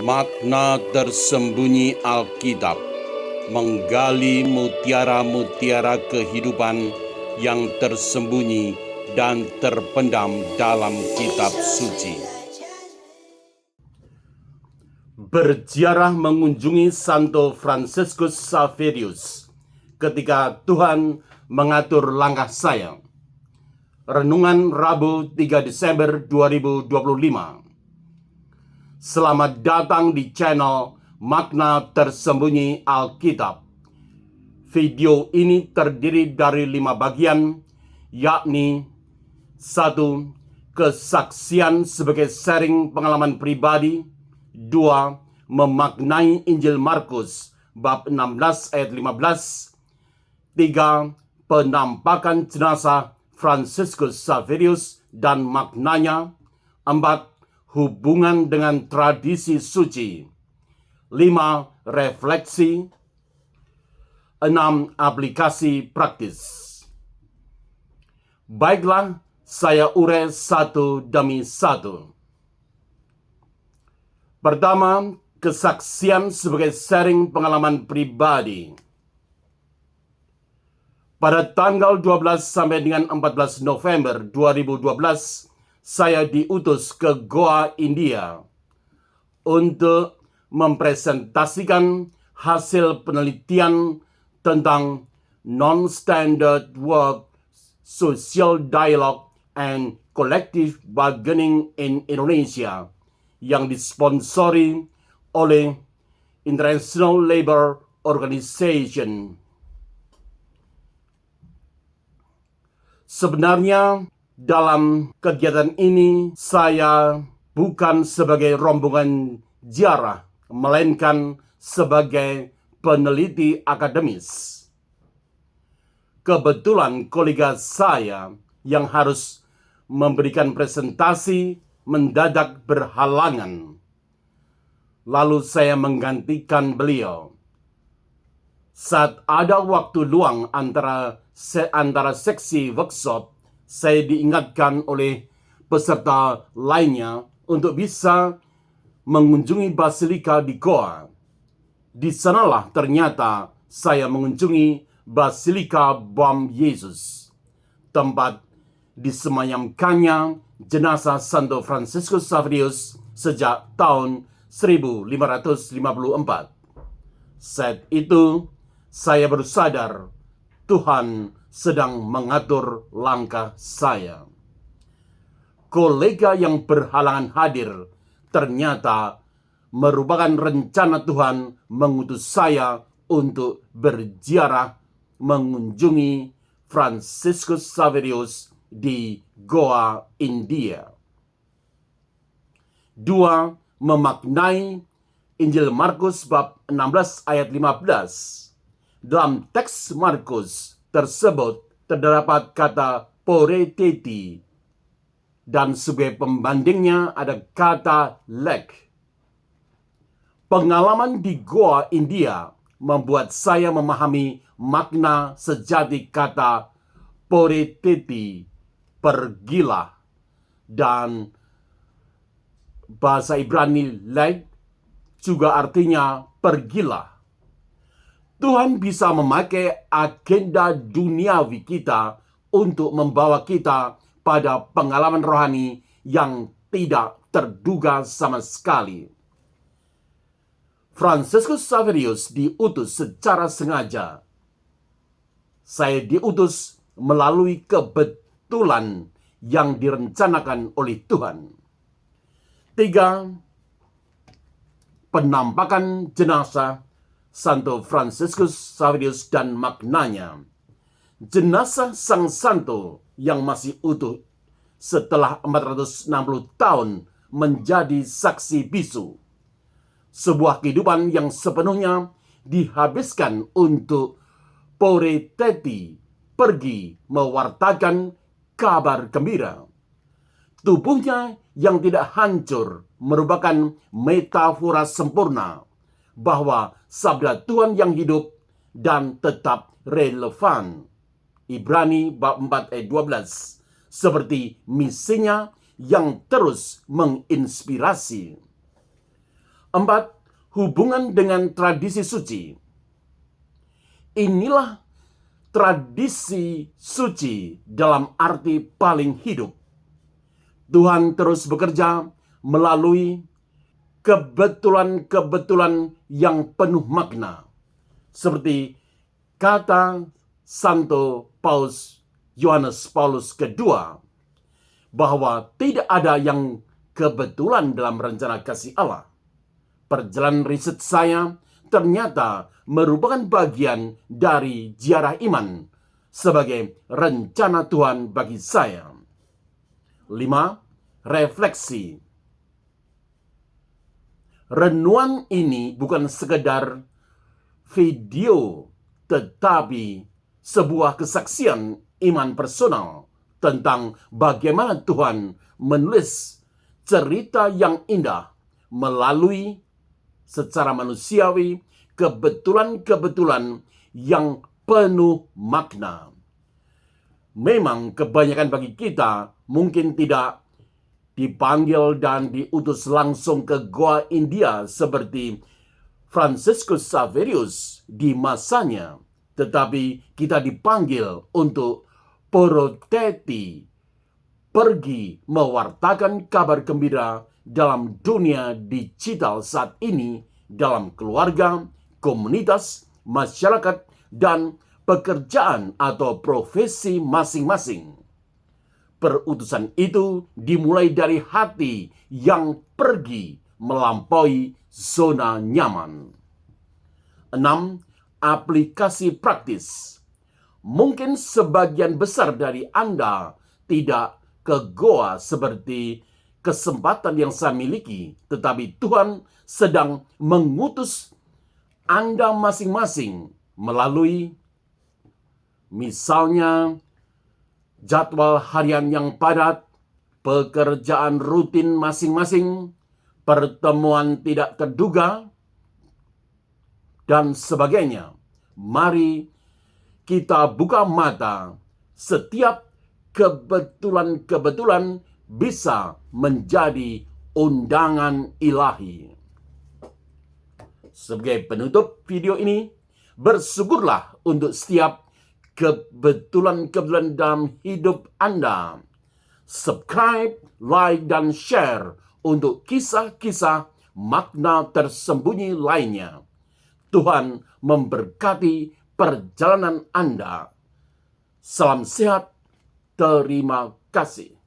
Makna tersembunyi Alkitab, menggali mutiara-mutiara kehidupan yang tersembunyi dan terpendam dalam kitab suci. Berziarah mengunjungi Santo Fransiskus Xaverius ketika Tuhan mengatur langkah saya. Renungan Rabu 3 Desember 2025. Selamat datang di channel Makna Tersembunyi Alkitab. Video ini terdiri dari 5 bagian, yakni 1. Kesaksian sebagai sharing pengalaman pribadi. 2. Memaknai Injil Markus bab 16 ayat 15. 3. Penampakan jenazah Fransiskus Xaverius dan maknanya. 4. Hubungan dengan tradisi suci. 5. Refleksi. 6. Aplikasi praktis. Baiklah, saya urai satu demi satu. Pertama, kesaksian sebagai sharing pengalaman pribadi. Pada tanggal 12 sampai dengan 14 November 2012, saya diutus ke Goa, India untuk mempresentasikan hasil penelitian tentang Non-Standard Work, Social Dialogue, and Collective Bargaining in Indonesia yang disponsori oleh International Labour Organization. Sebenarnya dalam kegiatan ini saya bukan sebagai rombongan ziarah, melainkan sebagai peneliti akademis. Kebetulan kolega saya yang harus memberikan presentasi mendadak berhalangan. Lalu saya menggantikan beliau. Saat ada waktu luang antara seksi workshop, saya diingatkan oleh peserta lainnya untuk bisa mengunjungi Basilika di Goa. Di sanalah ternyata saya mengunjungi Basilika Bom Yesus, tempat disemayamkannya jenazah Santo Fransiskus Xaverius sejak tahun 1554. Saat itu saya baru sadar Tuhan sedang mengatur langkah saya. Kolega yang berhalangan hadir ternyata merupakan rencana Tuhan mengutus saya untuk berziarah mengunjungi Fransiskus Xaverius di Goa, India. 2. Memaknai Injil Markus bab 16 ayat 15. Dalam teks Markus tersebut terdapat kata poreteti dan sebagai pembandingnya ada kata lek. Pengalaman di Goa, India membuat saya memahami makna sejati kata poreteti, pergilah, dan bahasa Ibrani lek juga artinya pergilah. Tuhan bisa memakai agenda duniawi kita untuk membawa kita pada pengalaman rohani yang tidak terduga sama sekali. Fransiskus Xaverius diutus secara sengaja. Saya diutus melalui kebetulan yang direncanakan oleh Tuhan. 3. Penampakan jenazah Santo Fransiskus Xaverius dan maknanya. Jenazah Sang Santo yang masih utuh setelah 460 tahun menjadi saksi bisu. Sebuah kehidupan yang sepenuhnya dihabiskan untuk poreteti, pergi mewartakan kabar gembira. Tubuhnya yang tidak hancur merupakan metafora sempurna bahwa sabda Tuhan yang hidup dan tetap relevan. Ibrani bab 4 ayat 12. Seperti misinya yang terus menginspirasi. 4. Hubungan dengan tradisi suci. Inilah tradisi suci dalam arti paling hidup. Tuhan terus bekerja melalui kebetulan-kebetulan yang penuh makna. Seperti kata Santo Paus Yohanes Paulus II, bahwa tidak ada yang kebetulan dalam rencana kasih Allah. Perjalanan riset saya ternyata merupakan bagian dari ziarah iman sebagai rencana Tuhan bagi saya. 5. Refleksi. Renungan ini bukan sekedar video, tetapi sebuah kesaksian iman personal tentang bagaimana Tuhan menulis cerita yang indah melalui secara manusiawi kebetulan-kebetulan yang penuh makna. Memang kebanyakan bagi kita mungkin tidak dipanggil dan diutus langsung ke Goa India seperti Franciscus Xaverius di masanya, tetapi kita dipanggil untuk poroteti, pergi mewartakan kabar gembira dalam dunia digital saat ini, dalam keluarga, komunitas, masyarakat, dan pekerjaan atau profesi masing-masing. Perutusan itu dimulai dari hati yang pergi melampaui zona nyaman. 6. Aplikasi praktis. Mungkin sebagian besar dari Anda tidak ke Goa seperti kesempatan yang saya miliki, tetapi Tuhan sedang mengutus Anda masing-masing melalui misalnya jadwal harian yang padat, pekerjaan rutin masing-masing, pertemuan tidak terduga, dan sebagainya. Mari kita buka mata. Setiap kebetulan-kebetulan bisa menjadi undangan ilahi. Sebagai penutup video ini, bersyukurlah untuk setiap kebetulan-kebetulan dalam hidup Anda. Subscribe, like, dan share untuk kisah-kisah makna tersembunyi lainnya. Tuhan memberkati perjalanan Anda. Salam sehat, terima kasih.